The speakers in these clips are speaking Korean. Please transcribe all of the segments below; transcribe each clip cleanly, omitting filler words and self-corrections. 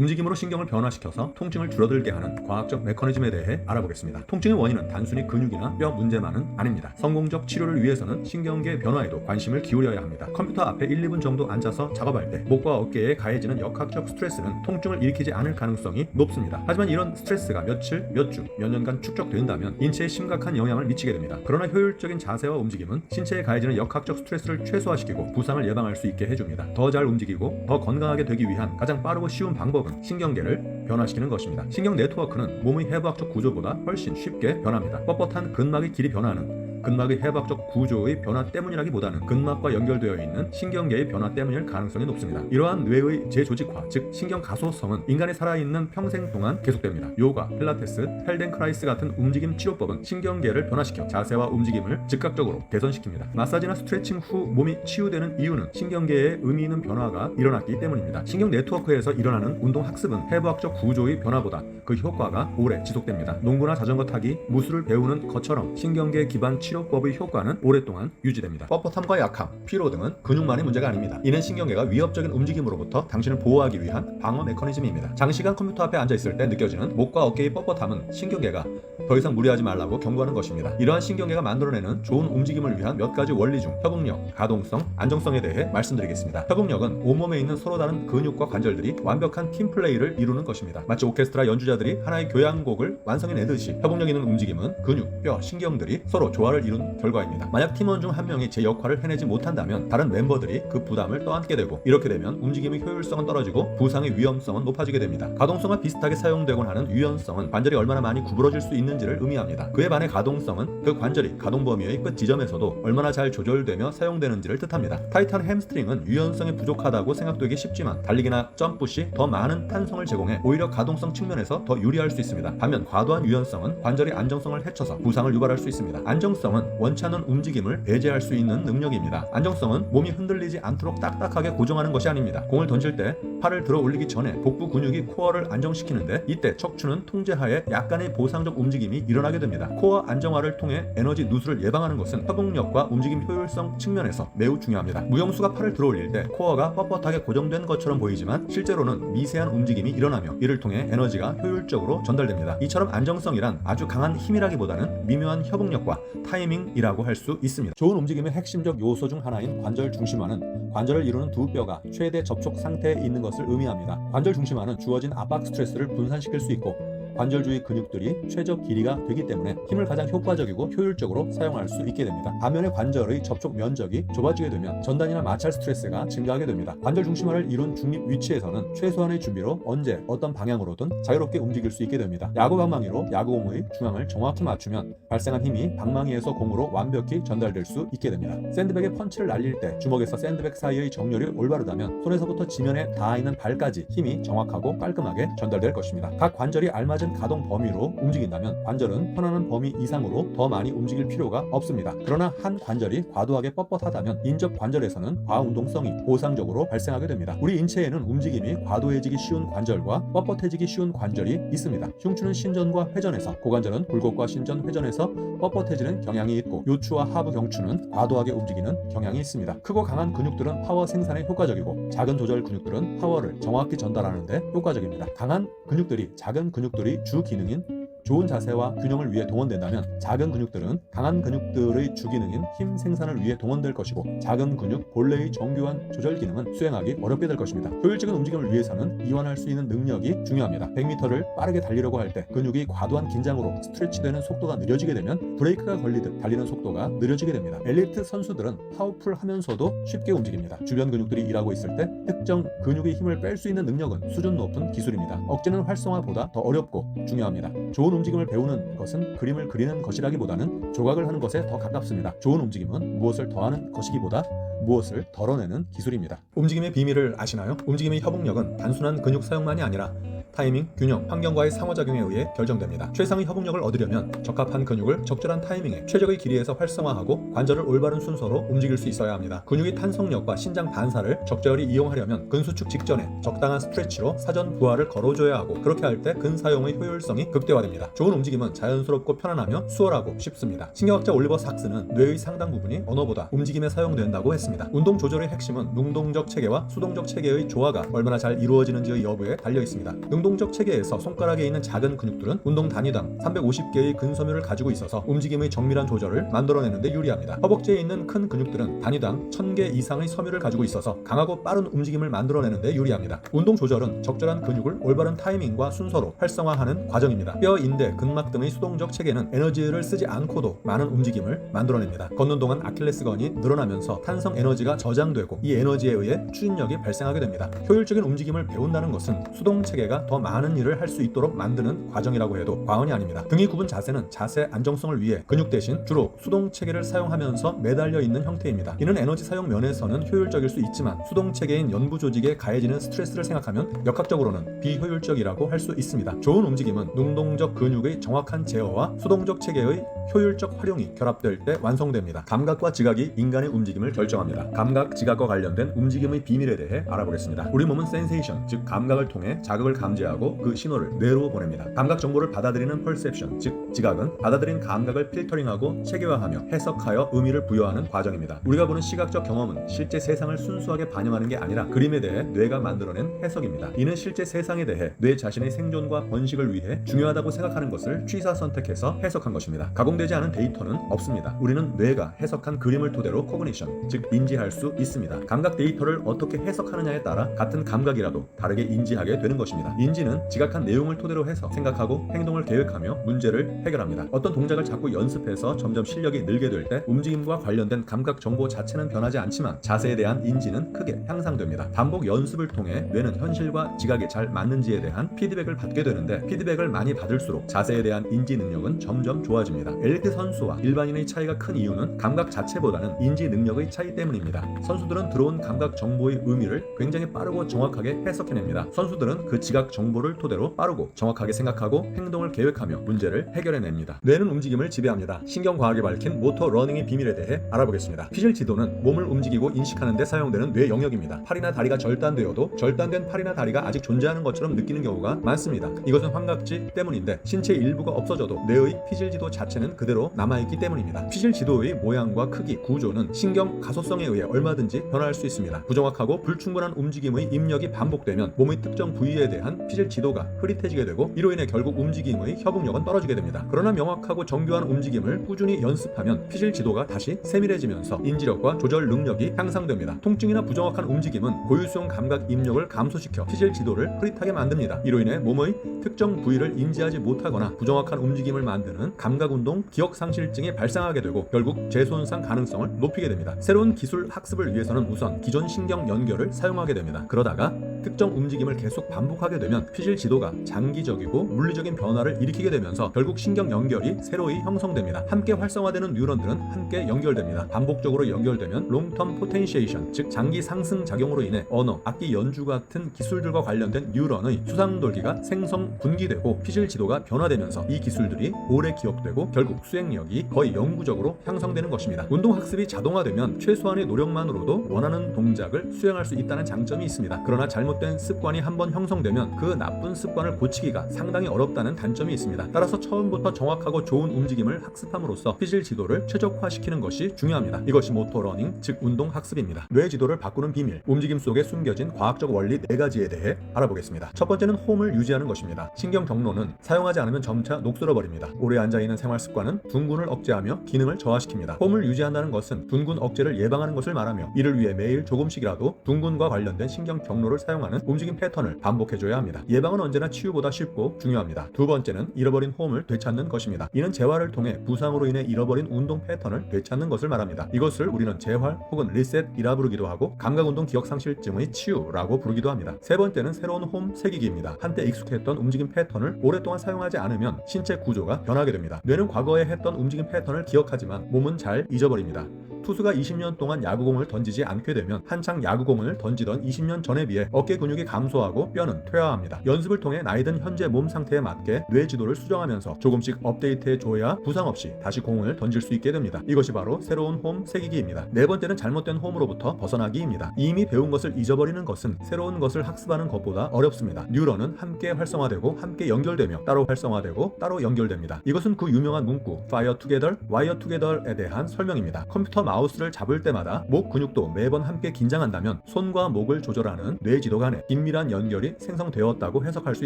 움직임으로 신경을 변화시켜서 통증을 줄어들게 하는 과학적 메커니즘에 대해 알아보겠습니다. 통증의 원인은 단순히 근육이나 뼈 문제만은 아닙니다. 성공적 치료를 위해서는 신경계 변화에도 관심을 기울여야 합니다. 컴퓨터 앞에 1, 2분 정도 앉아서 작업할 때 목과 어깨에 가해지는 역학적 스트레스는 통증을 일으키지 않을 가능성이 높습니다. 하지만 이런 스트레스가 며칠, 몇 주, 몇 년간 축적된다면 인체에 심각한 영향을 미치게 됩니다. 그러나 효율적인 자세와 움직임은 신체에 가해지는 역학적 스트레스를 최소화시키고 부상을 예방할 수 있게 해줍니다. 더 잘 움직이고 더 건강하게 되기 위한 가장 빠르고 쉬운 방법은 신경계를 변화시키는 것입니다. 신경 네트워크는 몸의 해부학적 구조보다 훨씬 쉽게 변합니다. 뻣뻣한 근막의 길이 변화는 근막의 해부학적 구조의 변화 때문이라기보다는 근막과 연결되어 있는 신경계의 변화 때문일 가능성이 높습니다. 이러한 뇌의 재조직화, 즉 신경 가소성은 인간의 살아있는 평생 동안 계속됩니다. 요가, 필라테스, 펠덴크라이스 같은 움직임 치료법은 신경계를 변화시켜 자세와 움직임을 즉각적으로 개선시킵니다. 마사지나 스트레칭 후 몸이 치유되는 이유는 신경계에 의미 있는 변화가 일어났기 때문입니다. 신경 네트워크에서 일어나는 운동 학습은 해부학적 구조의 변화보다 그 효과가 오래 지속됩니다. 농구나 자전거 타기, 무술을 배우는 것처럼 신경계 기반 치료법의 효과는 오랫동안 유지됩니다. 뻣뻣함과 약함, 피로 등은 근육만의 문제가 아닙니다. 이는 신경계가 위협적인 움직임으로부터 당신을 보호하기 위한 방어 메커니즘입니다. 장시간 컴퓨터 앞에 앉아있을 때 느껴지는 목과 어깨의 뻣뻣함은 신경계가 더 이상 무리하지 말라고 경고하는 것입니다. 이러한 신경계가 만들어내는 좋은 움직임을 위한 몇 가지 원리 중 협응력, 가동성, 안정성에 대해 말씀드리겠습니다. 협응력은 온몸에 있는 서로 다른 근육과 관절들이 완벽한 팀플레이를 이루는 것입니다. 마치 오케스트라 연주자들이 하나의 교향곡을 완성해내듯이 협응력 있는 움직임은 근육, 뼈, 신경들이 서로 조화를 이룬 결과입니다. 만약 팀원 중 한 명이 제 역할을 해내지 못한다면 다른 멤버들이 그 부담을 떠안게 되고, 이렇게 되면 움직임의 효율성은 떨어지고 부상의 위험성은 높아지게 됩니다. 가동성과 비슷하게 사용되곤 하는 유연성은 관절이 얼마나 많이 구부러질 수 있는지를 의미합니다. 그에 반해 가동성은 그 관절이 가동 범위의 끝 지점에서도 얼마나 잘 조절되며 사용되는지를 뜻합니다. 타이트한 햄스트링은 유연성이 부족하다고 생각되기 쉽지만 달리기나 점프 시 더 많은 탄성을 제공해 오히려 가동성 측면에서 더 유리할 수 있습니다. 반면 과도한 유연성은 관절의 안정성을 해쳐서 부상을 유발할 수 있습니다. 안정성은 원치 않는 움직임을 배제할 수 있는 능력입니다. 안정성은 몸이 흔들리지 않도록 딱딱하게 고정하는 것이 아닙니다. 공을 던질 때 팔을 들어 올리기 전에 복부 근육이 코어를 안정시키는데, 이때 척추는 통제하에 약간의 보상적 움직임이 일어나게 됩니다. 코어 안정화를 통해 에너지 누수를 예방하는 것은 협응력과 움직임 효율성 측면에서 매우 중요합니다. 무용수가 팔을 들어 올릴 때 코어가 뻣뻣하게 고정된 것처럼 보이지만 실제로는 미세한 움직임이 일어나며 이를 통해 에너지가 효율적으로 전달됩니다. 이처럼 안정성이란 아주 강한 힘이라기보다는 미묘한 협응력과 타이밍이라고 할 수 있습니다. 좋은 움직임의 핵심적 요소 중 하나인 관절 중심화는 관절을 이루는 두 뼈가 최대 접촉 상태에 있는 것을 의미합니다. 관절 중심화는 주어진 압박 스트레스를 분산시킬 수 있고 관절 주위 근육들이 최저 길이가 되기 때문에 힘을 가장 효과적이고 효율적으로 사용할 수 있게 됩니다. 반면에 관절의 접촉 면적이 좁아지게 되면 전단이나 마찰 스트레스가 증가하게 됩니다. 관절 중심화를 이룬 중립 위치에서는 최소한의 준비로 언제 어떤 방향으로든 자유롭게 움직일 수 있게 됩니다. 야구 방망이로 야구공의 중앙을 정확히 맞추면 발생한 힘이 방망이에서 공으로 완벽히 전달될 수 있게 됩니다. 샌드백에 펀치를 날릴 때 주먹에서 샌드백 사이의 정렬이 올바르다면 손에서부터 지면에 닿아 있는 발까지 힘이 정확하고 깔끔하게 전달될 것입니다. 각 관절이 알맞은 가동 범위로 움직인다면 관절은 편안한 범위 이상으로 더 많이 움직일 필요가 없습니다. 그러나 한 관절이 과도하게 뻣뻣하다면 인접 관절에서는 과운동성이 보상적으로 발생하게 됩니다. 우리 인체에는 움직임이 과도해지기 쉬운 관절과 뻣뻣해지기 쉬운 관절이 있습니다. 흉추는 신전과 회전에서, 고관절은 굴곡과 신전 회전에서 뻣뻣해지는 경향이 있고, 요추와 하부 경추는 과도하게 움직이는 경향이 있습니다. 크고 강한 근육들은 파워 생산에 효과적이고 작은 조절 근육들은 파워를 정확히 전달하는 데 효과적입니다. 강한 근육들이 작은 근육들의 주 기능인 좋은 자세와 균형을 위해 동원된다면 작은 근육들은 강한 근육들의 주기능인 힘 생산을 위해 동원될 것이고, 작은 근육 본래의 정교한 조절 기능은 수행하기 어렵게 될 것입니다. 효율적인 움직임을 위해서는 이완할 수 있는 능력이 중요합니다. 100m를 빠르게 달리려고 할 때 근육이 과도한 긴장으로 스트레치되는 속도가 느려지게 되면 브레이크가 걸리듯 달리는 속도가 느려지게 됩니다. 엘리트 선수들은 파워풀하면서도 쉽게 움직입니다. 주변 근육들이 일하고 있을 때 특정 근육의 힘을 뺄 수 있는 능력은 수준 높은 기술입니다. 억제는 활성화보다 더 어렵고 중요합니다. 좋은 움직임을 배우는 것은 그림을 그리는 것이라기보다는 조각을 하는 것에 더 가깝습니다. 좋은 움직임은 무엇을 더하는 것이기보다 무엇을 덜어내는 기술입니다. 움직임의 비밀을 아시나요? 움직임의 협응력은 단순한 근육 사용만이 아니라 타이밍, 균형, 환경과의 상호작용에 의해 결정됩니다. 최상의 협응력을 얻으려면 적합한 근육을 적절한 타이밍에 최적의 길이에서 활성화하고 관절을 올바른 순서로 움직일 수 있어야 합니다. 근육의 탄성력과 신장 반사를 적절히 이용하려면 근수축 직전에 적당한 스트레치로 사전 부하를 걸어줘야 하고, 그렇게 할 때 근사용의 효율성이 극대화됩니다. 좋은 움직임은 자연스럽고 편안하며 수월하고 쉽습니다. 신경학자 올리버 삭스는 뇌의 상당 부분이 언어보다 움직임에 사용된다고 했습니다. 운동 조절의 핵심은 능동적 체계와 수동적 체계의 조화가 얼마나 잘 이루어지는지의 여부에 달려 있습니다. 능동적 체계에서 손가락에 있는 작은 근육들은 운동 단위당 350개의 근섬유를 가지고 있어서 움직임의 정밀한 조절을 만들어내는 데 유리합니다. 허벅지에 있는 큰 근육들은 단위당 1000개 이상의 섬유를 가지고 있어서 강하고 빠른 움직임을 만들어내는 데 유리합니다. 운동 조절은 적절한 근육을 올바른 타이밍과 순서로 활성화하는 과정입니다. 뼈, 인대, 근막 등의 수동적 체계는 에너지를 쓰지 않고도 많은 움직임을 만들어냅니다. 걷는 동안 아킬레스건이 늘어나면서 탄성 에너지가 저장되고 이 에너지에 의해 추진력이 발생하게 됩니다. 효율적인 움직임을 배운다는 것은 수동 체계가 더 많은 일을 할 수 있도록 만드는 과정이라고 해도 과언이 아닙니다. 등이 굽은 자세는 자세 안정성을 위해 근육 대신 주로 수동 체계를 사용하면서 매달려 있는 형태입니다. 이는 에너지 사용 면에서는 효율적일 수 있지만 수동 체계인 연부 조직에 가해지는 스트레스를 생각하면 역학적으로는 비효율적이라고 할 수 있습니다. 좋은 움직임은 능동적 근육의 정확한 제어와 수동적 체계의 효율적 활용이 결합될 때 완성됩니다. 감각과 지각이 인간의 움직임을 결정합니다. 감각, 지각과 관련된 움직임의 비밀에 대해 알아보겠습니다. 우리 몸은 센세이션, 즉 감각을 통해 자극을 감지하고 그 신호를 뇌로 보냅니다. 감각 정보를 받아들이는 퍼셉션, 즉 지각은 받아들인 감각을 필터링하고 체계화하며 해석하여 의미를 부여하는 과정입니다. 우리가 보는 시각적 경험은 실제 세상을 순수하게 반영하는 게 아니라 그림에 대해 뇌가 만들어낸 해석입니다. 이는 실제 세상에 대해 뇌 자신의 생존과 번식을 위해 중요하다고 생각하는 것을 취사 선택해서 해석한 것입니다. 가공되지 않은 데이터는 없습니다. 우리는 뇌가 해석한 그림을 토대로 코그니션, 즉 인지할 수 있습니다. 감각 데이터를 어떻게 해석하느냐에 따라 같은 감각이라도 다르게 인지하게 되는 것입니다. 인지는 지각한 내용을 토대로 해서 생각하고 행동을 계획하며 문제를 해결합니다. 어떤 동작을 자꾸 연습해서 점점 실력이 늘게 될 때 움직임과 관련된 감각 정보 자체는 변하지 않지만 자세에 대한 인지는 크게 향상됩니다. 반복 연습을 통해 뇌는 현실과 지각이 잘 맞는지에 대한 피드백을 받게 되는데, 피드백을 많이 받을수록 자세에 대한 인지 능력은 점점 좋아집니다. 엘리트 선수와 일반인의 차이가 큰 이유는 감각 자체보다는 인지 능력의 차이 때문입니다. 선수들은 들어온 감각 정보의 의미를 굉장히 빠르고 정확하게 해석해냅니다. 선수들은 그 지각 정보를 토대로 빠르고 정확하게 생각하고 행동을 계획하며 문제를 해결해냅니다. 뇌는 움직임을 지배합니다. 신경과학이 밝힌 모터 러닝의 비밀에 대해 알아보겠습니다. 피질 지도는 몸을 움직이고 인식하는 데 사용되는 뇌 영역입니다. 팔이나 다리가 절단되어도 절단된 팔이나 다리가 아직 존재하는 것처럼 느끼는 경우가 많습니다. 이것은 환각지 때문인데 신체 일부가 없어져도 뇌의 피질 지도 자체는 그대로 남아있기 때문입니다. 피질 지도의 모양과 크기, 구조는 신경 가소성에 의해 얼마든지 변화할 수 있습니다. 부정확하고 불충분한 움직임의 입력이 반복되면 몸의 특정 부위에 대한 피질 지도가 흐릿해지게 되고 이로 인해 결국 움직임의 협응력은 떨어지게 됩니다. 그러나 명확하고 정교한 움직임을 꾸준히 연습하면 피질 지도가 다시 세밀해지면서 인지력과 조절 능력이 향상됩니다. 통증이나 부정확한 움직임은 고유성 감각 입력을 감소시켜 피질 지도를 흐릿하게 만듭니다. 이로 인해 몸의 특정 부위를 인지하지 못하거나 부정확한 움직임을 만드는 감각운동 기억상실증이 발생하게 되고 결국 재손상 가능성을 높이게 됩니다. 새로운 기술 학습을 위해서는 우선 기존 신경 연결을 사용하게 됩니다. 그러다가 특정 움직임을 계속 반복하게 되면 피질 지도가 장기적이고 물리적인 변화를 일으키게 되면서 결국 신경 연결이 새로이 형성됩니다. 함께 활성화되는 뉴런들은 함께 연결됩니다. 반복적으로 연결되면 롱텀 포텐시에이션, 즉 장기 상승 작용으로 인해 언어, 악기 연주 같은 기술들과 관련된 뉴런의 수상돌기가 생성 분기되고 피질 지도가 변화되면서 이 기술들이 오래 기억되고 결국 수행력이 거의 영구적으로 향상되는 것입니다. 운동 학습이 자동화되면 최소한의 노력만으로도 원하는 동작을 수행할 수 있다는 장점이 있습니다. 그러나 잘못된 습관이 한번 형성되면 그 나쁜 습관을 고치기가 상당히 어렵다는 단점이 있습니다. 따라서 처음부터 정확하고 좋은 움직임을 학습함으로써 피질 지도를 최적화시키는 것이 중요합니다. 이것이 모터 러닝, 즉 운동 학습입니다. 뇌 지도를 바꾸는 비밀, 움직임 속에 숨겨진 과학적 원리 4가지에 대해 알아보겠습니다. 첫 번째는 홈을 유지하는 것입니다. 신경 경로는 사용하지 않으면 점차 녹슬어버립니다. 오래 앉아있는 생활 습관은 둔근을 억제하며 기능을 저하시킵니다. 홈을 유지한다는 것은 둔근 억제를 예방하는 것을 말하며 이를 위해 매일 조금씩이라도 둔근과 관련된 신경 경로를 사용하는 움직임 패턴을 반복해줘야 합니다. 예방은 언제나 치유보다 쉽고 중요합니다. 두 번째는 잃어버린 홈을 되찾는 것입니다. 이는 재활을 통해 부상으로 인해 잃어버린 운동 패턴을 되찾는 것을 말합니다. 이것을 우리는 재활 혹은 리셋이라 부르기도 하고 감각운동 기억상실증의 치유라고 부르기도 합니다. 세 번째는 새로운 홈 새기기입니다. 한때 익숙했던 움직임 패턴을 오랫동안 사용하지 않으면 신체 구조가 변하게 됩니다. 뇌는 과거에 했던 움직임 패턴을 기억하지만 몸은 잘 잊어버립니다. 투수가 20년 동안 야구공을 던지지 않게 되면 한창 야구공을 던지던 20년 전에 비해 어깨 근육이 감소하고 뼈는 퇴화합니다. 연습을 통해 나이든 현재 몸 상태에 맞게 뇌 지도를 수정하면서 조금씩 업데이트해 줘야 부상 없이 다시 공을 던질 수 있게 됩니다. 이것이 바로 새로운 홈 새기기입니다. 네 번째는 잘못된 홈으로부터 벗어나기입니다. 이미 배운 것을 잊어버리는 것은 새로운 것을 학습하는 것보다 어렵습니다. 뉴런은 함께 활성화되고 함께 연결되며 따로 활성화되고 따로 연결됩니다. 이것은 그 유명한 문구 Fire Together, Wire Together에 대한 설명입니다. 컴퓨터 마우스를 잡을 때마다 목 근육도 매번 함께 긴장한다면 손과 목을 조절하는 뇌지도 간에 긴밀한 연결이 생성되었다고 해석할 수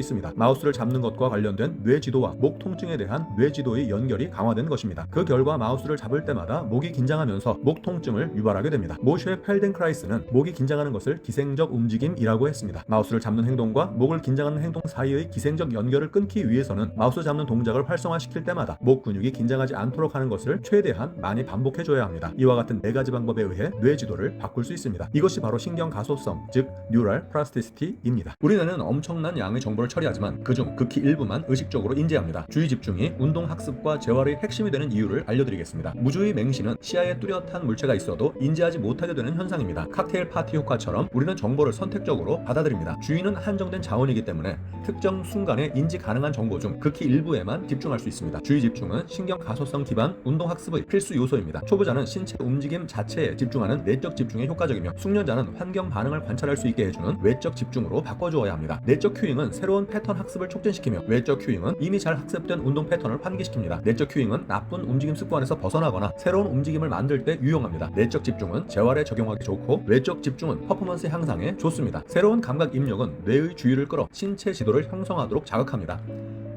있습니다. 마우스를 잡는 것과 관련된 뇌지도와 목 통증에 대한 뇌지도의 연결이 강화된 것입니다. 그 결과 마우스를 잡을 때마다 목이 긴장하면서 목 통증을 유발하게 됩니다. 모쉐 펠덴크라이스는 목이 긴장하는 것을 기생적 움직임이라고 했습니다. 마우스를 잡는 행동과 목을 긴장하는 행동 사이의 기생적 연결을 끊기 위해서는 마우스 잡는 동작을 활성화시킬 때마다 목 근육이 긴장하지 않도록 하는 것을 최대한 많이 반복해줘야 합니다. 이와 같은 4가지 방법에 의해 뇌지도를 바꿀 수 있습니다. 이것이 바로 신경 가소성, 즉 뉴럴 플라스티시티입니다. 우리 뇌는 엄청난 양의 정보를 처리하지만 그중 극히 일부만 의식적으로 인지합니다. 주의 집중이 운동 학습과 재활의 핵심이 되는 이유를 알려드리겠습니다. 무주의 맹신은 시야에 뚜렷한 물체가 있어도 인지하지 못하게 되는 현상입니다. 칵테일 파티 효과처럼 우리는 정보를 선택적으로 받아들입니다. 주의는 한정된 자원이기 때문에 특정 순간에 인지 가능한 정보 중 극히 일부에만 집중할 수 있습니다. 주의 집중은 신경 가소성 기반 운동 학습의 필수 요소입니다. 초보자는 신체 움직임 자체에 집중하는 내적 집중에 효과적이며 숙련자는 환경 반응을 관찰할 수 있게 해주는 외적 집중으로 바꿔주어야 합니다. 내적 큐잉은 새로운 패턴 학습을 촉진시키며 외적 큐잉은 이미 잘 학습된 운동 패턴을 환기시킵니다. 내적 큐잉은 나쁜 움직임 습관에서 벗어나거나 새로운 움직임을 만들 때 유용합니다. 내적 집중은 재활에 적용하기 좋고 외적 집중은 퍼포먼스 향상에 좋습니다. 새로운 감각 입력은 뇌의 주의를 끌어 신체 지도를 형성하도록 자극합니다.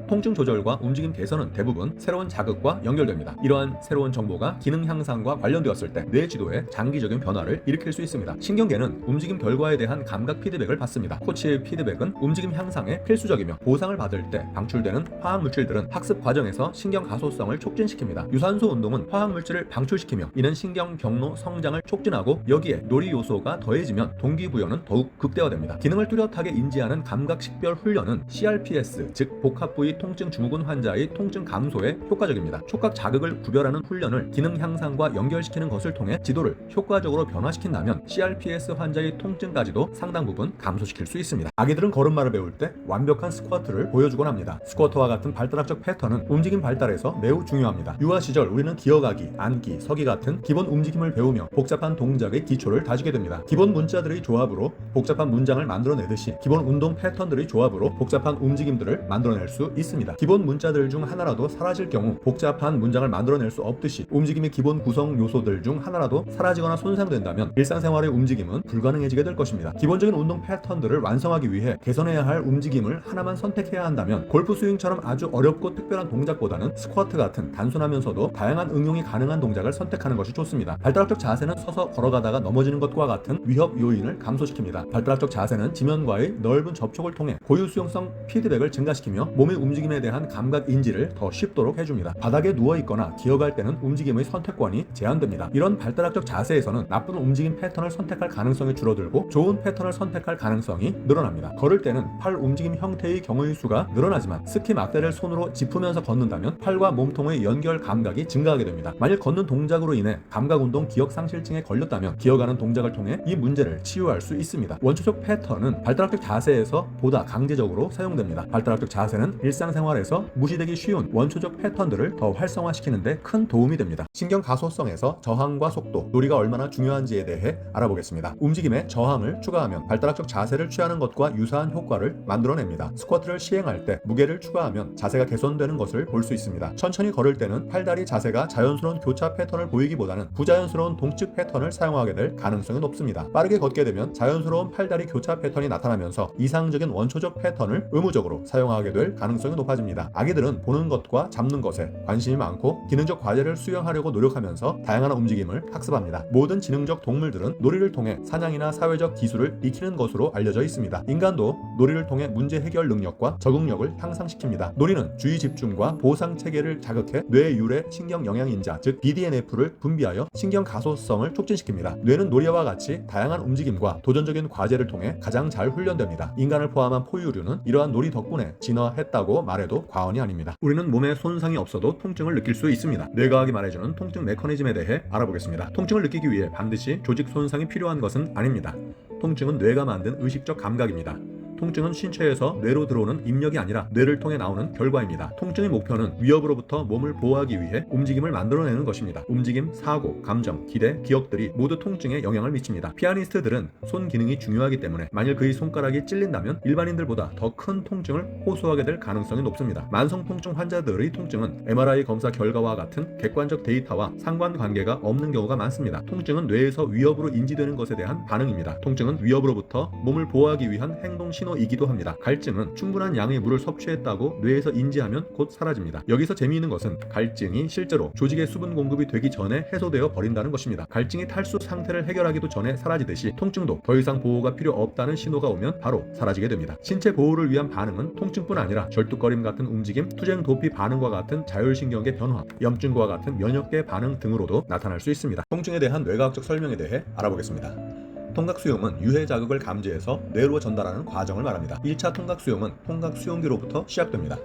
통증 조절과 움직임 개선은 대부분 새로운 자극과 연결됩니다. 이러한 새로운 정보가 기능 향상과 관련되었을 때 뇌 지도에 장기적인 변화를 일으킬 수 있습니다. 신경계는 움직임 결과에 대한 감각 피드백을 받습니다. 코치의 피드백은 움직임 향상에 필수적이며 보상을 받을 때 방출되는 화학물질들은 학습 과정에서 신경 가소성을 촉진시킵니다. 유산소 운동은 화학물질을 방출시키며 이는 신경 경로 성장을 촉진하고 여기에 놀이 요소가 더해지면 동기부여는 더욱 극대화됩니다. 기능을 뚜렷하게 인지하는 감각 식별 훈련은 CRPS, 즉 복합 부위 통증 증후군 환자의 통증 감소에 효과적입니다. 촉각 자극을 구별하는 훈련을 기능 향상과 연결시키는 것을 통해 지도를 효과적으로 변화시킨다면 CRPS 환자의 통증까지도 상당 부분 감소시킬 수 있습니다. 아기들은 걸음마를 배울 때 완벽한 스쿼트를 보여주곤 합니다. 스쿼트와 같은 발달학적 패턴은 움직임 발달에서 매우 중요합니다. 유아 시절 우리는 기어가기, 앉기, 서기 같은 기본 움직임을 배우며 복잡한 동작의 기초를 다지게 됩니다. 기본 문자들의 조합으로 복잡한 문장을 만들어내듯이 기본 운동 패턴들의 조합으로 복잡한 움직임들을 만들어낼 수 있습니다. 기본 문자들 중 하나라도 사라질 경우 복잡한 문장을 만들어낼 수 없듯이 움직임의 기본 구성 요소들 중 하나라도 사라지거나 손상된다면 일상생활의 움직임은 불가능해지게 될 것입니다. 기본적인 운동 패턴들을 완성하기 위해 개선해야 할 움직임을 하나만 선택해야 한다면 골프 스윙처럼 아주 어렵고 특별한 동작보다는 스쿼트 같은 단순하면서도 다양한 응용이 가능한 동작을 선택하는 것이 좋습니다. 발달학적 자세는 서서 걸어가다가 넘어지는 것과 같은 위협 요인을 감소시킵니다. 발달학적 자세는 지면과의 넓은 접촉을 통해 고유 수용성 피드백을 증가시키며 몸의 움직임에 대한 감각 인지를 더 쉽도록 해줍니다. 바닥에 누워있거나 기어갈 때는 움직임의 선택권이 제한됩니다. 이런 발달학적 자세에서는 나쁜 움직임 패턴을 선택할 가능성이 줄어들고 좋은 패턴을 선택할 가능성이 늘어납니다. 걸을 때는 팔 움직임 형태의 경우의 수가 늘어나지만 스키 막대를 손으로 짚으면서 걷는다면 팔과 몸통의 연결 감각이 증가하게 됩니다. 만일 걷는 동작으로 인해 감각운동 기억 상실증에 걸렸다면 기어가는 동작을 통해 이 문제를 치유할 수 있습니다. 원초적 패턴은 발달학적 자세에서 보다 강제적으로 사용됩니다. 발달학적 자세는 일상생활에서 무시되기 쉬운 원초적 패턴들을 더 활성화시키는 데 큰 도움이 됩니다. 신경 가소성에서 저항과 속도, 놀이가 얼마나 중요한지에 대해 알아보겠습니다. 움직임에 저항을 추가하면 발달학적 자세를 취하는 것과 유사한 효과를 만들어냅니다. 스쿼트를 시행할 때 무게를 추가하면 자세가 개선되는 것을 볼 수 있습니다. 천천히 걸을 때는 팔다리 자세가 자연스러운 교차 패턴을 보이기보다는 부자연스러운 동측 패턴을 사용하게 될 가능성이 높습니다. 빠르게 걷게 되면 자연스러운 팔다리 교차 패턴이 나타나면서 이상적인 원초적 패턴을 의무적으로 사용하게 될 가능성이 높아집니다. 아기들은 보는 것과 잡는 것에 관심이 많고 기능적 과제를 수행하려고 노력하면서 다양한 움직임을 학습합니다. 모든 지능적 동물들은 놀이를 통해 사냥이나 사회적 기술을 익히는 것으로 알려져 있습니다. 인간도 놀이를 통해 문제 해결 능력과 적응력을 향상시킵니다. 놀이는 주의 집중과 보상 체계를 자극해 뇌 유래 신경 영양인자 즉 BDNF를 분비하여 신경 가소성을 촉진시킵니다. 뇌는 놀이와 같이 다양한 움직임과 도전적인 과제를 통해 가장 잘 훈련됩니다. 인간을 포함한 포유류는 이러한 놀이 덕분에 진화했다고 말해도 과언이 아닙니다. 우리는 몸에 손상이 없어도 통증을 느낄 수 있습니다. 뇌과학이 말해주는 통증 메커니즘에 대해 알아보겠습니다. 통증을 느끼기 위해 반드시 조직 손상이 필요한 것은 아닙니다. 통증은 뇌가 만든 의식적 감각입니다. 통증은 신체에서 뇌로 들어오는 입력이 아니라 뇌를 통해 나오는 결과입니다. 통증의 목표는 위협으로부터 몸을 보호하기 위해 움직임을 만들어내는 것입니다. 움직임, 사고, 감정, 기대, 기억들이 모두 통증에 영향을 미칩니다. 피아니스트들은 손 기능이 중요하기 때문에 만일 그의 손가락이 찔린다면 일반인들보다 더 큰 통증을 호소하게 될 가능성이 높습니다. 만성통증 환자들의 통증은 MRI 검사 결과와 같은 객관적 데이터와 상관관계가 없는 경우가 많습니다. 통증은 뇌에서 위협으로 인지되는 것에 대한 반응입니다. 통증은 위협으로부터 몸을 보호하기 위한 행동 신호이기도 합니다. 갈증은 충분한 양의 물을 섭취했다고 뇌에서 인지하면 곧 사라집니다. 여기서 재미있는 것은 갈증이 실제로 조직의 수분 공급이 되기 전에 해소되어 버린다는 것입니다. 갈증이 탈수 상태를 해결하기도 전에 사라지듯이 통증도 더 이상 보호가 필요 없다는 신호가 오면 바로 사라지게 됩니다. 신체 보호를 위한 반응은 통증뿐 아니라 절뚝거림 같은 움직임, 투쟁 도피 반응과 같은 자율신경계 변화, 염증과 같은 면역계 반응 등으로도 나타날 수 있습니다. 통증에 대한 뇌과학적 설명에 대해 알아보겠습니다. 통각수용은 유해 자극을 감지해서 뇌로 전달하는 과정을 말합니다. 1차 통각수용은 통각수용기로부터 시작됩니다.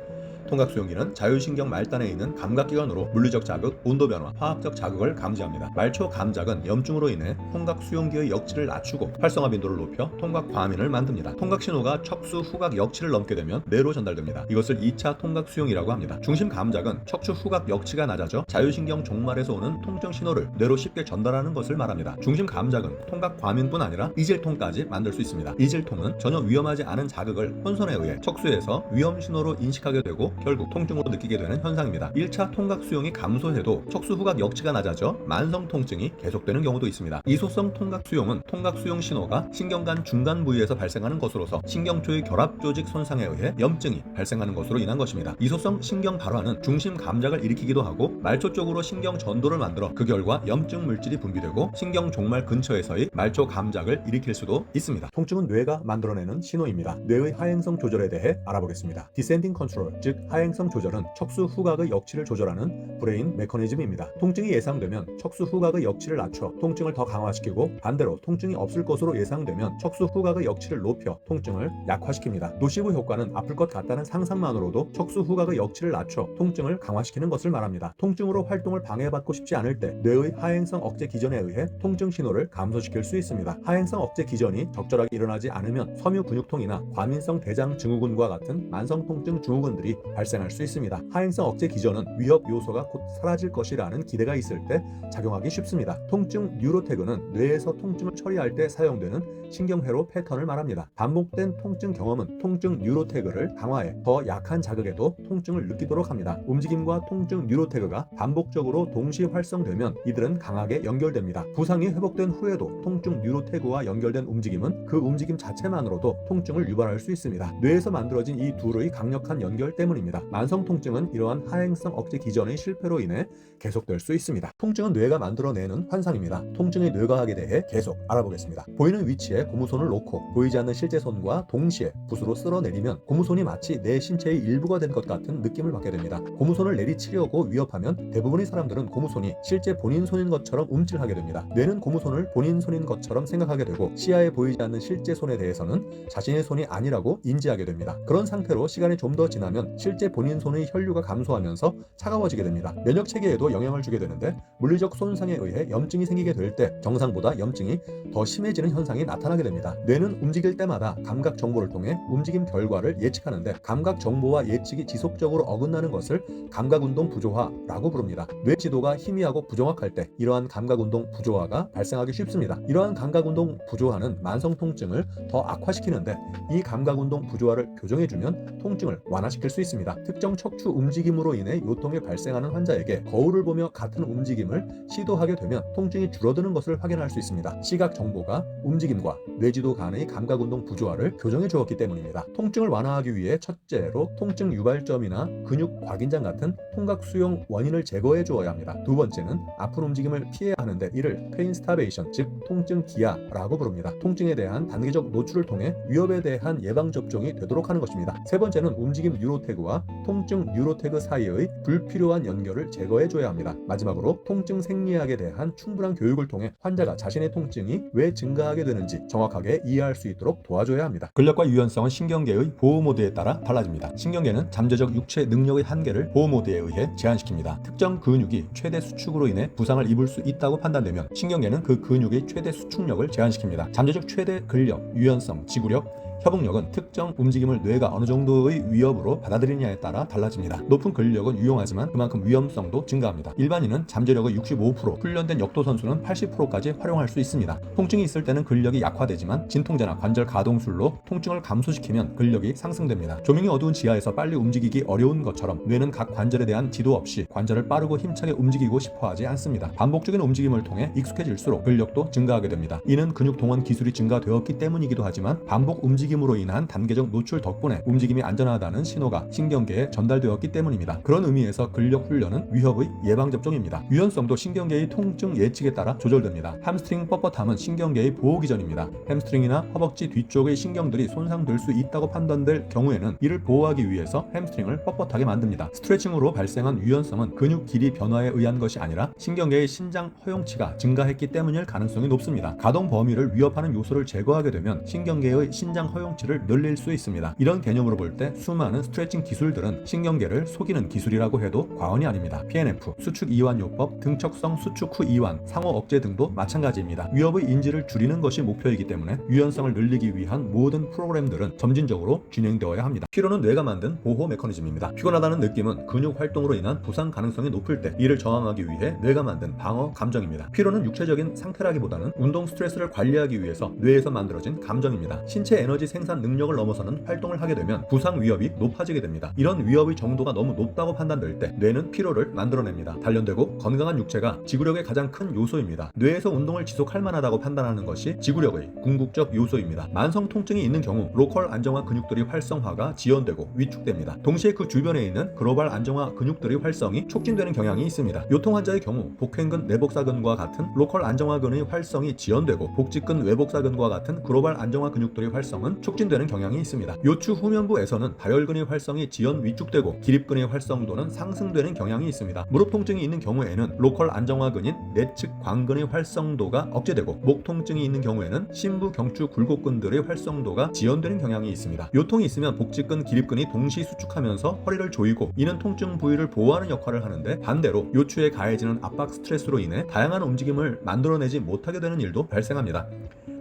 통각수용기는 자율신경 말단에 있는 감각기관으로 물리적 자극, 온도 변화, 화학적 자극을 감지합니다. 말초 감작은 염증으로 인해 통각수용기의 역치를 낮추고 활성화 빈도를 높여 통각 과민을 만듭니다. 통각신호가 척수 후각 역치를 넘게 되면 뇌로 전달됩니다. 이것을 2차 통각수용이라고 합니다. 중심 감작은 척추 후각 역치가 낮아져 자율신경 종말에서 오는 통증 신호를 뇌로 쉽게 전달하는 것을 말합니다. 중심 감작은 통각 과민뿐 아니라 이질통까지 만들 수 있습니다. 이질통은 전혀 위험하지 않은 자극을 혼선에 의해 척수에서 위험 신호로 인식하게 되고 결국 통증으로 느끼게 되는 현상입니다. 1차 통각 수용이 감소해도 척수 후각 역치가 낮아져 만성 통증이 계속되는 경우도 있습니다. 이소성 통각 수용은 통각 수용 신호가 신경관 중간 부위에서 발생하는 것으로서 신경초의 결합 조직 손상에 의해 염증이 발생하는 것으로 인한 것입니다. 이소성 신경 발화는 중심 감작을 일으키기도 하고 말초 쪽으로 신경 전도를 만들어 그 결과 염증 물질이 분비되고 신경 종말 근처에서의 말초 감작을 일으킬 수도 있습니다. 통증은 뇌가 만들어내는 신호입니다. 뇌의 하행성 조절에 대해 알아보겠습니다. 디센딩 컨트롤, 즉 하행성 조절은 척수 후각의 역치를 조절하는 브레인 메커니즘입니다. 통증이 예상되면 척수 후각의 역치를 낮춰 통증을 더 강화시키고 반대로 통증이 없을 것으로 예상되면 척수 후각의 역치를 높여 통증을 약화시킵니다. 노시브 효과는 아플 것 같다는 상상만으로도 척수 후각의 역치를 낮춰 통증을 강화시키는 것을 말합니다. 통증으로 활동을 방해받고 싶지 않을 때 뇌의 하행성 억제 기전에 의해 통증 신호를 감소시킬 수 있습니다. 하행성 억제 기전이 적절하게 일어나지 않으면 섬유 근육통이나 과민성 대장 증후군과 같은 만성 통증 증후군들이 발생할 수 있습니다. 하행성 억제 기전은 위협 요소가 곧 사라질 것이라는 기대가 있을 때 작용하기 쉽습니다. 통증 뉴로태그는 뇌에서 통증을 처리할 때 사용되는 신경회로 패턴을 말합니다. 반복된 통증 경험은 통증 뉴로태그를 강화해 더 약한 자극에도 통증을 느끼도록 합니다. 움직임과 통증 뉴로태그가 반복적으로 동시 활성되면 이들은 강하게 연결됩니다. 부상이 회복된 후에도 통증 뉴로태그와 연결된 움직임은 그 움직임 자체만으로도 통증을 유발할 수 있습니다. 뇌에서 만들어진 이 둘의 강력한 연결 때문입니다. 만성 통증은 이러한 하행성 억제 기전의 실패로 인해 계속될 수 있습니다. 통증은 뇌가 만들어내는 환상입니다. 통증의 뇌과학에 대해 계속 알아보겠습니다. 보이는 위치에 고무손을 놓고 보이지 않는 실제 손과 동시에 붓으로 쓸어내리면 고무손이 마치 내 신체의 일부가 된 것 같은 느낌을 받게 됩니다. 고무손을 내리치려고 위협하면 대부분의 사람들은 고무손이 실제 본인 손인 것처럼 움찔하게 됩니다. 뇌는 고무손을 본인 손인 것처럼 생각하게 되고 시야에 보이지 않는 실제 손에 대해서는 자신의 손이 아니라고 인지하게 됩니다. 그런 상태로 시간이 좀 더 지나면 실제 본인 손의 혈류가 감소하면서 차가워지게 됩니다. 면역 체계에도 영향을 주게 되는데 물리적 손상에 의해 염증이 생기게 될 때 정상보다 염증이 더 심해지는 현상이 나타나게 됩니다. 뇌는 움직일 때마다 감각 정보를 통해 움직임 결과를 예측하는데 감각 정보와 예측이 지속적으로 어긋나는 것을 감각운동 부조화라고 부릅니다. 뇌 지도가 희미하고 부정확할 때 이러한 감각운동 부조화가 발생하기 쉽습니다. 이러한 감각운동 부조화는 만성 통증을 더 악화시키는데 이 감각운동 부조화를 교정해주면 통증을 완화시킬 수 있습니다. 특정 척추 움직임으로 인해 요통이 발생하는 환자에게 거울을 보며 같은 움직임을 시도하게 되면 통증이 줄어드는 것을 확인할 수 있습니다. 시각 정보가 움직임과 뇌지도 간의 감각운동 부조화를 교정해 주었기 때문입니다. 통증을 완화하기 위해 첫째로 통증 유발점이나 근육 과긴장 같은 통각 수용 원인을 제거해 주어야 합니다. 두 번째는 아픈 움직임을 피해야 하는데 이를 페인 스타베이션, 즉 통증 기아라고 부릅니다. 통증에 대한 단계적 노출을 통해 위협에 대한 예방 접종이 되도록 하는 것입니다. 세 번째는 움직임 뉴로태그와 통증 뉴로태그 사이의 불필요한 연결을 제거해 줘야 합니다. 마지막으로 통증 생리학에 대한 충분한 교육을 통해 환자가 자신의 통증이 왜 증가하게 되는지 정확하게 이해할 수 있도록 도와줘야 합니다. 근력과 유연성은 신경계의 보호 모드에 따라 달라집니다. 신경계는 잠재적 육체 능력의 한계를 보호 모드에 의해 제한시킵니다. 특정 근육이 최대 수축으로 인해 부상을 입을 수 있다고 판단되면 신경계는 그 근육의 최대 수축력을 제한시킵니다. 잠재적 최대 근력, 유연성, 지구력, 협응력은 특정 움직임을 뇌가 어느 정도의 위협으로 받아들이냐에 따라 달라집니다. 높은 근력은 유용하지만 그만큼 위험성도 증가합니다. 일반인은 잠재력의 65%, 훈련된 역도 선수는 80%까지 활용할 수 있습니다. 통증이 있을 때는 근력이 약화되지만 진통제나 관절 가동술로 통증을 감소시키면 근력이 상승됩니다. 조명이 어두운 지하에서 빨리 움직이기 어려운 것처럼 뇌는 각 관절에 대한 지도 없이 관절을 빠르고 힘차게 움직이고 싶어 하지 않습니다. 반복적인 움직임을 통해 익숙해질수록 근력도 증가하게 됩니다. 이는 근육 동원 기술이 증가되었기 때문이기도 하지만 반복 움직임으로 인한 단계적 노출 덕분에 움직임이 안전하다는 신호가 신경계에 전달되었기 때문입니다. 그런 의미에서 근력 훈련은 위협의 예방접종입니다. 유연성도 신경계의 통증 예측에 따라 조절됩니다. 햄스트링 뻣뻣함은 신경계의 보호 기전입니다. 햄스트링이나 허벅지 뒤쪽의 신경들이 손상될 수 있다고 판단될 경우에는 이를 보호하기 위해서 햄스트링을 뻣뻣하게 만듭니다. 스트레칭으로 발생한 유연성은 근육 길이 변화에 의한 것이 아니라 신경계의 신장 허용치가 증가했기 때문일 가능성이 높습니다. 가동 범위를 위협하는 요소를 제거하게 되면 신경계의 신장 허용치를 늘릴 수 있습니다. 이런 개념으로 볼 때 수많은 스트레칭 기술들은 신경계를 속이는 기술이라고 해도 과언이 아닙니다. PNF, 수축 이완 요법, 등척성 수축 후 이완, 상호 억제 등도 마찬가지입니다. 위협의 인지를 줄이는 것이 목표이기 때문에 유연성을 늘리기 위한 모든 프로그램들은 점진적으로 진행되어야 합니다. 피로는 뇌가 만든 보호 메커니즘입니다. 피곤하다는 느낌은 근육 활동으로 인한 부상 가능성이 높을 때 이를 저항하기 위해 뇌가 만든 방어 감정입니다. 피로는 육체적인 상태라기보다는 운동 스트레스를 관리하기 위해서 뇌에서 만들어진 감정입니다. 신체 에너지 생산 능력을 넘어서는 활동을 하게 되면 부상 위협이 높아지게 됩니다. 이런 위협의 정도가 너무 높다고 판단될 때 뇌는 피로를 만들어냅니다. 단련되고 건강한 육체가 지구력의 가장 큰 요소입니다. 뇌에서 운동을 지속할 만하다고 판단하는 것이 지구력의 궁극적 요소입니다. 만성 통증이 있는 경우 로컬 안정화 근육들의 활성화가 지연되고 위축됩니다. 동시에 그 주변에 있는 글로벌 안정화 근육들의 활성이 촉진되는 경향이 있습니다. 요통 환자의 경우 복행근 내복사근과 같은 로컬 안정화근의 활성이 지연되고 복직근 외복사근과 같은 글로벌 안정화 근육들의 활성은 촉진되는 경향이 있습니다. 요추 후면부에서는 다혈근의 활성이 지연 위축되고 기립근의 활성도는 상승되는 경향이 있습니다. 무릎 통증이 있는 경우에는 로컬 안정화근인 내측 광근의 활성도가 억제되고 목 통증이 있는 경우에는 심부 경추 굴곡근들의 활성도가 지연되는 경향이 있습니다. 요통이 있으면 복직근, 기립근이 동시 수축하면서 허리를 조이고 이는 통증 부위를 보호하는 역할을 하는데 반대로 요추에 가해지는 압박 스트레스로 인해 다양한 움직임을 만들어내지 못하게 되는 일도 발생합니다.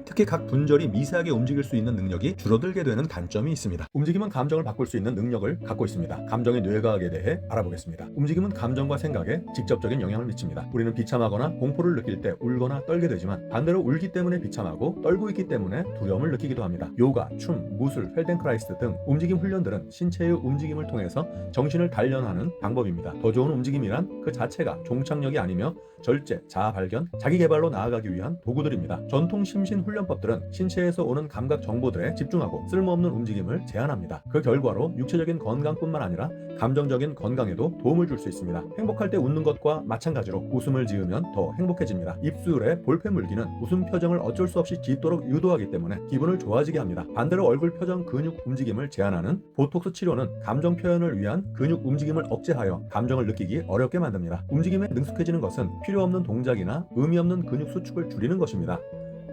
특히 각 분절이 미세하게 움직일 수 있는 능력이 줄어들게 되는 단점이 있습니다. 움직임은 감정을 바꿀 수 있는 능력을 갖고 있습니다. 감정의 뇌과학에 대해 알아보겠습니다. 움직임은 감정과 생각에 직접적인 영향을 미칩니다. 우리는 비참하거나 공포를 느낄 때 울거나 떨게 되지만 반대로 울기 때문에 비참하고 떨고 있기 때문에 두려움을 느끼기도 합니다. 요가, 춤, 무술, 펠덴크라이스트 등 움직임 훈련들은 신체의 움직임을 통해서 정신을 단련하는 방법입니다. 더 좋은 움직임이란 그 자체가 종착역이 아니며 절제, 자아 발견, 자기 개발로 나아가기 위한 도구들입니다. 전통 심신 훈련법들은 신체에서 오는 감각 정보들에 집중하고 쓸모없는 움직임을 제한합니다. 그 결과로 육체적인 건강뿐만 아니라 감정적인 건강에도 도움을 줄 수 있습니다. 행복할 때 웃는 것과 마찬가지로 웃음을 지으면 더 행복해집니다. 입술에 볼펜 물기는 웃음 표정을 어쩔 수 없이 짓도록 유도하기 때문에 기분을 좋아지게 합니다. 반대로 얼굴 표정 근육 움직임을 제한하는 보톡스 치료는 감정 표현을 위한 근육 움직임을 억제하여 감정을 느끼기 어렵게 만듭니다. 움직임에 능숙해지는 것은 필요 없는 동작이나 의미 없는 근육 수축을 줄이는 것입니다.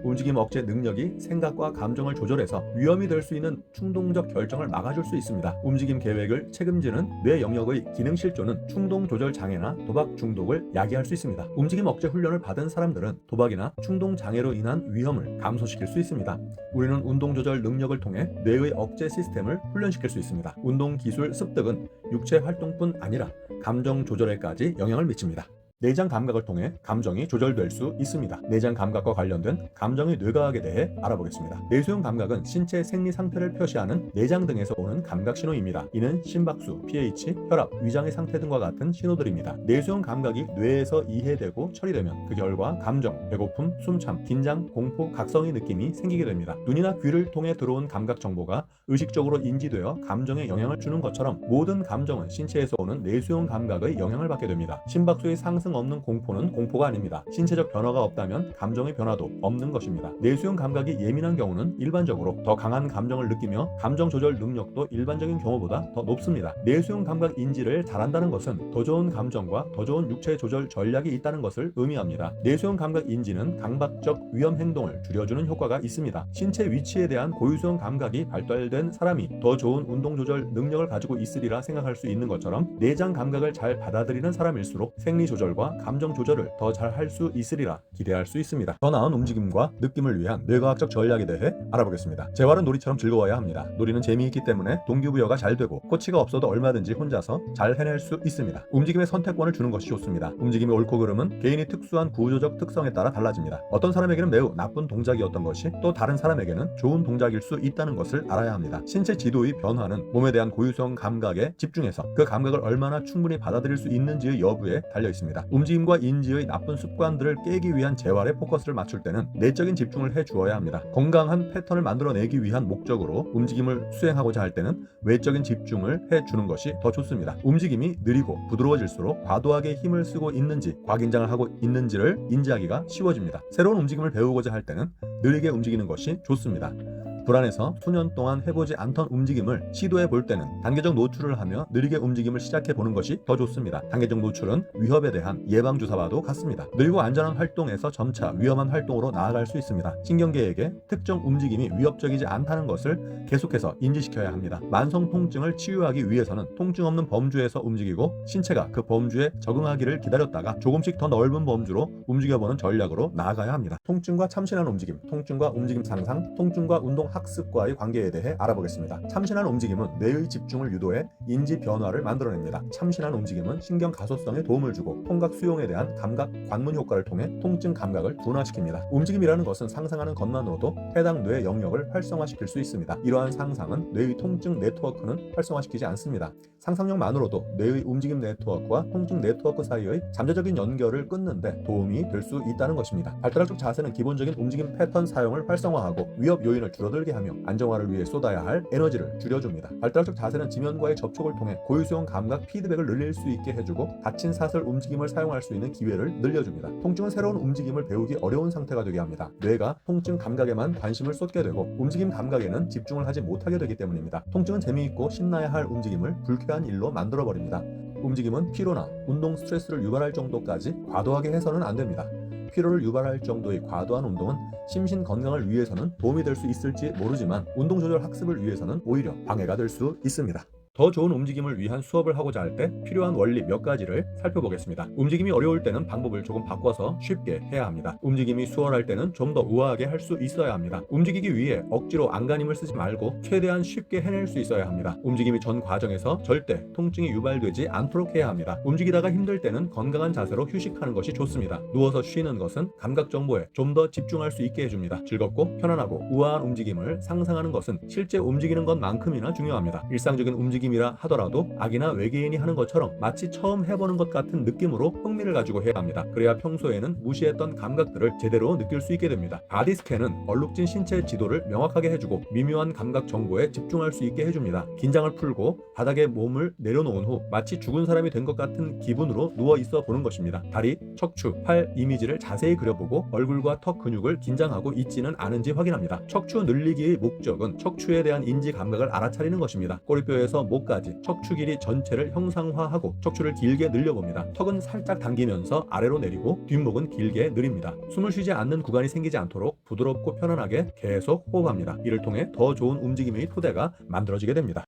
움직임 억제 능력이 생각과 감정을 조절해서 위험이 될 수 있는 충동적 결정을 막아줄 수 있습니다. 움직임 계획을 책임지는 뇌 영역의 기능 실조는 충동 조절 장애나 도박 중독을 야기할 수 있습니다. 움직임 억제 훈련을 받은 사람들은 도박이나 충동 장애로 인한 위험을 감소시킬 수 있습니다. 우리는 운동 조절 능력을 통해 뇌의 억제 시스템을 훈련시킬 수 있습니다. 운동 기술 습득은 육체 활동뿐 아니라 감정 조절에까지 영향을 미칩니다. 내장 감각을 통해 감정이 조절될 수 있습니다. 내장 감각과 관련된 감정의 뇌과학에 대해 알아보겠습니다. 내수용 감각은 신체 생리 상태를 표시하는 내장 등에서 오는 감각 신호입니다. 이는 심박수, pH, 혈압, 위장의 상태 등과 같은 신호들입니다. 내수용 감각이 뇌에서 이해되고 처리되면 그 결과 감정, 배고픔, 숨참, 긴장, 공포, 각성의 느낌이 생기게 됩니다. 눈이나 귀를 통해 들어온 감각 정보가 의식적으로 인지되어 감정에 영향을 주는 것처럼 모든 감정은 신체에서 오는 내수용 감각의 영향을 받게 됩니다. 심박수의 상승 상승 없는 공포는 공포가 아닙니다. 신체적 변화가 없다면 감정의 변화도 없는 것입니다. 내수용 감각이 예민한 경우는 일반적으로 더 강한 감정을 느끼며 감정 조절 능력도 일반적인 경우보다 더 높습니다. 내수용 감각 인지를 잘한다는 것은 더 좋은 감정과 더 좋은 육체 조절 전략이 있다는 것을 의미합니다. 내수용 감각 인지는 강박적 위험 행동을 줄여주는 효과가 있습니다. 신체 위치에 대한 고유수용 감각이 발달된 사람이 더 좋은 운동 조절 능력을 가지고 있으리라 생각할 수 있는 것처럼 내장 감각을 잘 받아들이는 사람일수록 생리 조절과 감정 조절을 더 잘 할 수 있으리라 기대할 수 있습니다. 더 나은 움직임과 느낌을 위한 뇌과학적 전략에 대해 알아보겠습니다. 재활은 놀이처럼 즐거워야 합니다. 놀이는 재미있기 때문에 동기부여가 잘 되고 코치가 없어도 얼마든지 혼자서 잘 해낼 수 있습니다. 움직임의 선택권을 주는 것이 좋습니다. 움직임의 옳고 그름은 개인이 특수한 구조적 특성에 따라 달라집니다. 어떤 사람에게는 매우 나쁜 동작이었던 것이 또 다른 사람에게는 좋은 동작일 수 있다는 것을 알아야 합니다. 신체 지도의 변화는 몸에 대한 고유성 감각에 집중해서 그 감각을 얼마나 충분히 받아들일 수 있는지의 여부에 달려 있습니다. 움직임과 인지의 나쁜 습관들을 깨기 위한 재활에 포커스를 맞출 때는 내적인 집중을 해 주어야 합니다. 건강한 패턴을 만들어내기 위한 목적으로 움직임을 수행하고자 할 때는 외적인 집중을 해 주는 것이 더 좋습니다. 움직임이 느리고 부드러워질수록 과도하게 힘을 쓰고 있는지 과긴장을 하고 있는지를 인지하기가 쉬워집니다. 새로운 움직임을 배우고자 할 때는 느리게 움직이는 것이 좋습니다. 불안해서 수년 동안 해보지 않던 움직임을 시도해 볼 때는 단계적 노출을 하며 느리게 움직임을 시작해 보는 것이 더 좋습니다. 단계적 노출은 위협에 대한 예방주사와도 같습니다. 느리고 안전한 활동에서 점차 위험한 활동으로 나아갈 수 있습니다. 신경계에게 특정 움직임이 위협적이지 않다는 것을 계속해서 인지시켜야 합니다. 만성 통증을 치유하기 위해서는 통증 없는 범주에서 움직이고 신체가 그 범주에 적응하기를 기다렸다가 조금씩 더 넓은 범주로 움직여보는 전략으로 나아가야 합니다. 통증과 참신한 움직임, 통증과 움직임 상상, 통증과 운동 학습과의 관계에 대해 알아보겠습니다. 참신한 움직임은 뇌의 집중을 유도해 인지 변화를 만들어냅니다. 참신한 움직임은 신경 가소성에 도움을 주고 통각 수용에 대한 감각 관문 효과를 통해 통증 감각을 둔화시킵니다. 움직임이라는 것은 상상하는 것만으로도 해당 뇌 영역을 활성화시킬 수 있습니다. 이러한 상상은 뇌의 통증 네트워크는 활성화시키지 않습니다. 상상력만으로도 뇌의 움직임 네트워크와 통증 네트워크 사이의 잠재적인 연결을 끊는데 도움이 될 수 있다는 것입니다. 발달학적 자세는 기본적인 움직임 패턴 사용을 활성화하고 위협 요인을 줄어들게 하며 안정화를 위해 쏟아야 할 에너지를 줄여줍니다. 발달학적 자세는 지면과의 접촉을 통해 고유수용 감각 피드백을 늘릴 수 있게 해주고 다친 사슬 움직임을 사용할 수 있는 기회를 늘려줍니다. 통증은 새로운 움직임을 배우기 어려운 상태가 되게 합니다. 뇌가 통증 감각에만 관심을 쏟게 되고 움직임 감각에는 집중을 하지 못하게 되기 때문입니다. 통증은 재미있고 신나야 할 움직임을 불쾌한 일로 만들어버립니다. 움직임은 피로나 운동 스트레스를 유발할 정도까지 과도하게 해서는 안 됩니다. 피로를 유발할 정도의 과도한 운동은 심신 건강을 위해서는 도움이 될 수 있을지 모르지만 운동 조절 학습을 위해서는 오히려 방해가 될 수 있습니다. 더 좋은 움직임을 위한 수업을 하고자 할 때 필요한 원리 몇 가지를 살펴보겠습니다. 움직임이 어려울 때는 방법을 조금 바꿔서 쉽게 해야 합니다. 움직임이 수월할 때는 좀 더 우아하게 할 수 있어야 합니다. 움직이기 위해 억지로 안간힘을 쓰지 말고 최대한 쉽게 해낼 수 있어야 합니다. 움직임이 전 과정에서 절대 통증이 유발되지 않도록 해야 합니다. 움직이다가 힘들 때는 건강한 자세로 휴식하는 것이 좋습니다. 누워서 쉬는 것은 감각 정보에 좀 더 집중할 수 있게 해줍니다. 즐겁고 편안하고 우아한 움직임을 상상하는 것은 실제 움직이는 것만큼이나 중요합니다. 일상적인 움직임이라 하더라도 악이나 외계인이 하는 것처럼 마치 처음 해보는 것 같은 느낌으로 흥미를 가지고 해야 합니다. 그래야 평소에는 무시했던 감각들을 제대로 느낄 수 있게 됩니다. 바디 스캔은 얼룩진 신체 지도를 명확하게 해주고 미묘한 감각 정보에 집중할 수 있게 해줍니다. 긴장을 풀고 바닥에 몸을 내려놓은 후 마치 죽은 사람이 된 것 같은 기분으로 누워 있어 보는 것입니다. 다리, 척추, 팔 이미지를 자세히 그려보고 얼굴과 턱 근육을 긴장하고 있지는 않은지 확인합니다. 척추 늘리기의 목적은 척추에 대한 인지 감각을 알아차리는 것입니다. 꼬리뼈에서 목까지 척추 길이 전체를 형상화하고 척추를 길게 늘려봅니다. 턱은 살짝 당기면서 아래로 내리고 뒷목은 길게 느립니다. 숨을 쉬지 않는 구간이 생기지 않도록 부드럽고 편안하게 계속 호흡합니다. 이를 통해 더 좋은 움직임의 토대가 만들어지게 됩니다.